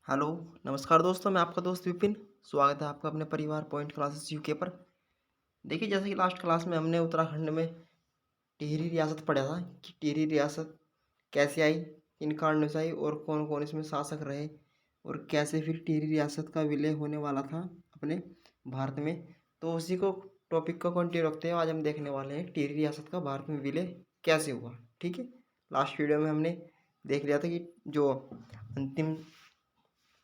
Hello, नमस्कार दोस्तों, मैं आपका दोस्त विपिन। स्वागत है आपका अपने परिवार पॉइंट क्लासेस यूके पर। देखिए, जैसे कि लास्ट क्लास में हमने उत्तराखंड में टिहरी रियासत पढ़ा था कि टिहरी रियासत कैसे आई, किन कारणों से आई और कौन कौन इसमें शासक रहे और कैसे फिर टिहरी रियासत का विलय होने वाला था अपने भारत में। तो उसी को टॉपिक को कंटिन्यू रखते हैं। आज हम देखने वाले हैं टिहरी रियासत का भारत में विलय कैसे हुआ। ठीक है, लास्ट वीडियो में हमने देख लिया था कि जो अंतिम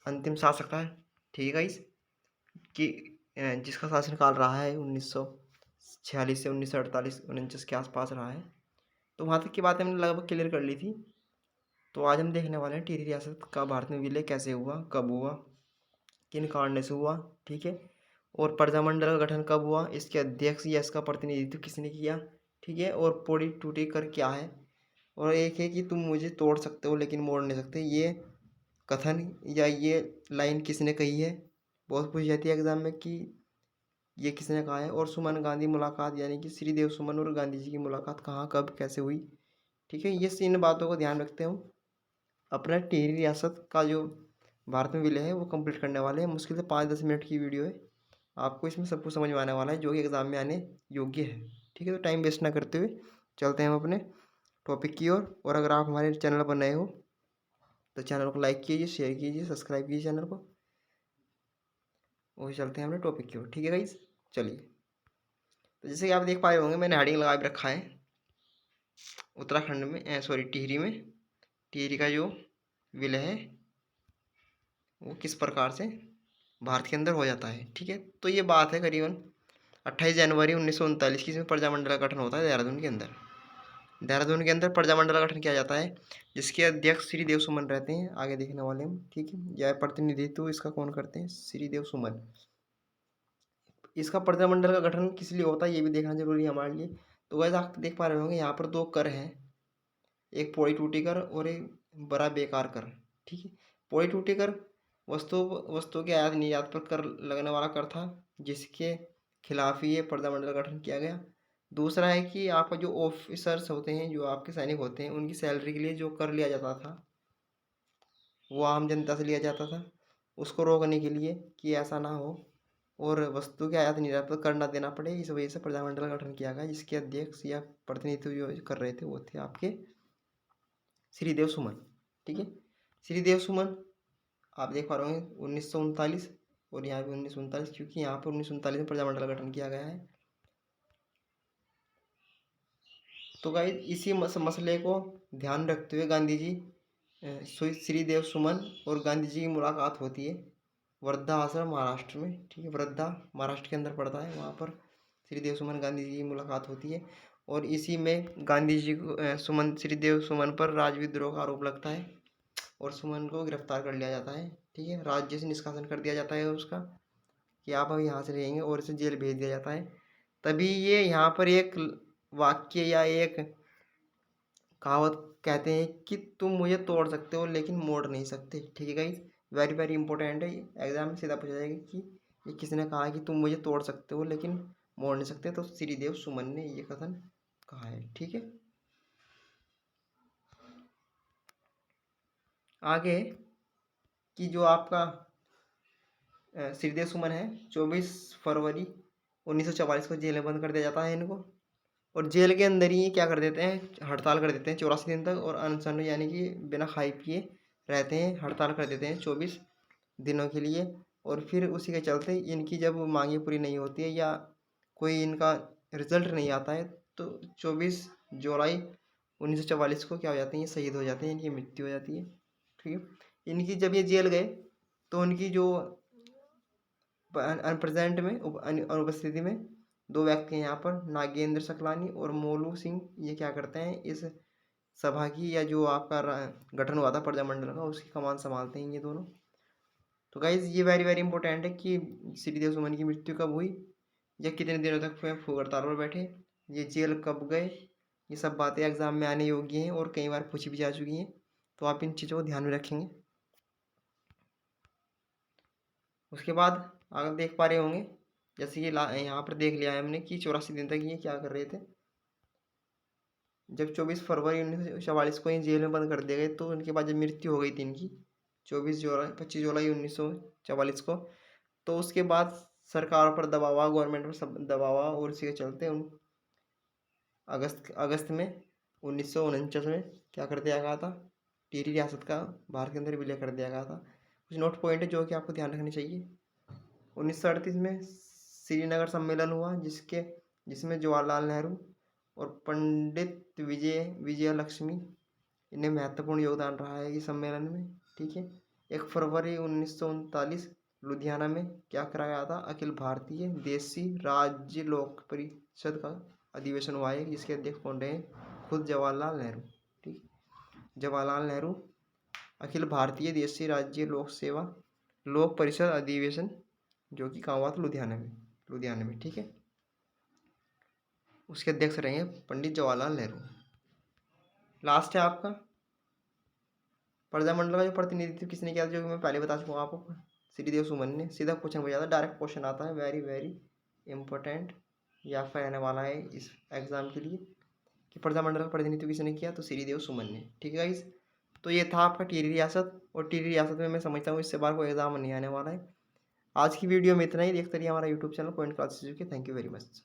अंतिम शासक था, ठीक है, कि जिसका शासनकाल रहा है 1946 से 1948 49 के आसपास रहा है। तो वहाँ तक की बातें हमने लगभग क्लियर कर ली थी। तो आज हम देखने वाले हैं टिहरी रियासत का भारत में विलय कैसे हुआ, कब हुआ, किन कारणों से हुआ। ठीक है, और प्रजामंडल का गठन कब हुआ, इसके अध्यक्ष या इसका प्रतिनिधित्व किसने किया। ठीक है, और पोड़ी टूटी कर क्या है। और एक है कि तुम मुझे तोड़ सकते हो लेकिन मोड़ नहीं सकते, ये कथन या ये लाइन किसने कही है। बहुत पूछ जाती है एग्जाम में कि ये किसने कहा है। और सुमन गांधी मुलाकात यानी कि श्रीदेव सुमन और गांधी जी की मुलाकात कहाँ, कब, कैसे हुई। ठीक है, ये इन बातों को ध्यान रखते हम अपना टिहरी रियासत का जो भारत में विलय है वो कंप्लीट करने वाले हैं। मुश्किल से 5-10 मिनट की वीडियो है, आपको इसमें सब कुछ समझ में आने वाला है जो कि एग्ज़ाम में आने योग्य है। ठीक है, तो टाइम वेस्ट ना करते हुए चलते हैं हम अपने टॉपिक की ओर। और अगर आप हमारे चैनल पर नए हो तो चैनल को लाइक कीजिए, शेयर कीजिए, सब्सक्राइब कीजिए चैनल को। वही चलते हैं अपने टॉपिक की ओर। ठीक है गाइस, चलिए। तो जैसे कि आप देख पा रहे होंगे, मैंने हेडिंग लगा के रखा है उत्तराखंड में, सॉरी टिहरी में, टिहरी का जो विलय है वो किस प्रकार से भारत के अंदर हो जाता है। ठीक है, तो ये बात है करीबन 28 जनवरी 1939 की, इसमें प्रजामंडल का गठन होता है देहरादून के अंदर। देहरादून के अंदर प्रजामंडल का गठन किया जाता है, जिसके अध्यक्ष श्री देव सुमन रहते हैं। आगे देखने वाले हम। ठीक है, यह प्रतिनिधित्व इसका कौन करते हैं, श्री देव सुमन। इसका प्रजामंडल का गठन किस लिए होता है ये भी देखना जरूरी है हमारे लिए। तो वैसे आप देख पा रहे होंगे यहाँ पर दो कर हैं, एक पौड़ी टूटी कर और एक बड़ा बेकार कर। ठीक है, पौड़ी टूटी कर वस्तु वस्तु के आयात निर्यात पर कर लगने वाला कर था, जिसके खिलाफ ही ये प्रजामंडल का गठन किया गया। दूसरा है कि आपका जो ऑफिसर्स होते हैं, जो आपके सैनिक होते हैं, उनकी सैलरी के लिए जो कर लिया जाता था वो आम जनता से लिया जाता था। उसको रोकने के लिए कि ऐसा ना हो और वस्तु के आयात निर्यात पर कर ना देना पड़े, इस वजह से प्रजामंडल का गठन किया गया, जिसके अध्यक्ष या प्रतिनिधित्व जो कर रहे थे वो थे आपके श्रीदेव सुमन। ठीक है, श्रीदेव सुमन आप देख पा रहे होंगे 1939, और यहाँ पे 1939, क्योंकि यहाँ पर 1939 में प्रजामंडल का गठन किया गया है। तो गाइस इसी मसले को ध्यान रखते हुए गांधी जी, श्रीदेव सुमन और गांधी जी की मुलाकात होती है वर्धा आश्रम महाराष्ट्र में। ठीक है, वर्धा महाराष्ट्र के अंदर पड़ता है, वहाँ पर श्रीदेव सुमन गांधी जी की मुलाकात होती है। और इसी में गांधी जी को श्रीदेव सुमन पर राजविद्रोह का आरोप लगता है और सुमन को गिरफ्तार कर लिया जाता है। ठीक है, राज्य से निष्कासन कर दिया जाता है उसका कि आप अब यहाँ से रहेंगे, और इसे जेल भेज दिया जाता है। तभी ये यहाँ पर एक वाक्य या एक कहावत कहते हैं कि तुम मुझे तोड़ सकते हो लेकिन मोड़ नहीं सकते। ठीक है गाइस, वेरी वेरी इंपॉर्टेंट है, एग्जाम में सीधा पूछा जाएगा कि ये किसने कहा कि तुम मुझे तोड़ सकते हो लेकिन मोड़ नहीं सकते। तो श्रीदेव सुमन ने ये कथन कहा है। ठीक है, आगे कि जो आपका श्रीदेव सुमन है, 24 फरवरी 1944 को जेल में बंद कर दिया जाता है इनको। और जेल के अंदर ही क्या कर देते हैं, हड़ताल कर देते हैं 84 दिन तक, और अनशन यानी कि बिना खाए पिए रहते हैं, हड़ताल कर देते हैं 24 दिनों के लिए। और फिर उसी के चलते इनकी जब मांगे पूरी नहीं होती है या कोई इनका रिजल्ट नहीं आता है, तो 24 जुलाई 1944 को क्या हो जाते हैं, ये शहीद हो जाते हैं, इनकी मृत्यु हो जाती है। ठीक है, इनकी जब ये जेल गए तो उनकी जो प्रेजेंट में अनुपस्थिति में दो व्यक्ति हैं यहाँ पर, नागेंद्र सकलानी और मोलू सिंह, ये क्या करते हैं, इस सभा की या जो आपका गठन हुआ था प्रजामंडल का उसकी कमान संभालते हैं ये दोनों। तो गाइज ये वेरी वेरी इंपॉर्टेंट है कि श्रीदेव सुमन की मृत्यु कब हुई या कितने दिनों तक फूक हड़ताल पर बैठे, ये जेल कब गए, ये सब बातें एग्जाम में आने योग्य हैं और कई बार पूछी भी जा चुकी हैं। तो आप इन चीज़ों को ध्यान में रखेंगे। उसके बाद आप देख पा रहे होंगे, जैसे कि यहाँ पर देख लिया है हमने कि 84 दिन तक ये क्या कर रहे थे। जब 24 फरवरी 1944 को ये जेल में बंद कर दिए गए तो उनके बाद जब मृत्यु हो गई थी इनकी 25 जुलाई 1944 को। तो उसके बाद सरकारों पर दबाव हुआ, गवर्नमेंट पर सब दबाव हुआ और इसी के चलते अगस्त में 1949 में क्या कर दिया गया था, टिहरी रियासत का भारत के अंदर विलय कर दिया गया था। कुछ नोट पॉइंट है जो कि आपको ध्यान रखनी चाहिए। 1938 में श्रीनगर सम्मेलन हुआ जिसमें जवाहरलाल नेहरू और पंडित विजय लक्ष्मी, इन्हें महत्वपूर्ण योगदान रहा है इस सम्मेलन में। ठीक है। 1 फरवरी 1939 लुधियाना में क्या करा गया था, अखिल भारतीय देशी राज्य लोक परिषद का अधिवेशन हुआ है, जिसके अध्यक्ष कौन रहे, खुद जवाहरलाल नेहरू। ठीक, जवाहरलाल नेहरू अखिल भारतीय देशी राज्य लोक परिषद अधिवेशन, जो कि कहाँ हुआ था, लुधियाना में। ठीक है। उसके अध्यक्ष रहेंगे पंडित जवाहरलाल नेहरू। लास्ट है आपका प्रजामंडल का जो प्रतिनिधित्व किसने किया था, जो कि मैं पहले बता चुका हूँ आपको, श्रीदेव सुमन ने। सीधा क्वेश्चन पूछा था, डायरेक्ट क्वेश्चन आता है, वेरी वेरी इंपॉर्टेंट, ये आपका रहने वाला है इस एग्जाम के लिए, कि प्रजामंडल का प्रतिनिधित्व किसने किया, तो श्रीदेव सुमन ने। ठीक है गाइस, तो ये था आपका टिहरी रियासत। और टिहरी रियासत में मैं समझता हूँ इससे बार कोई एग्जाम नहीं आने वाला है। आज की वीडियो में इतना ही। देखते रहिए हमारा YouTube channel point classes. Thank you very much.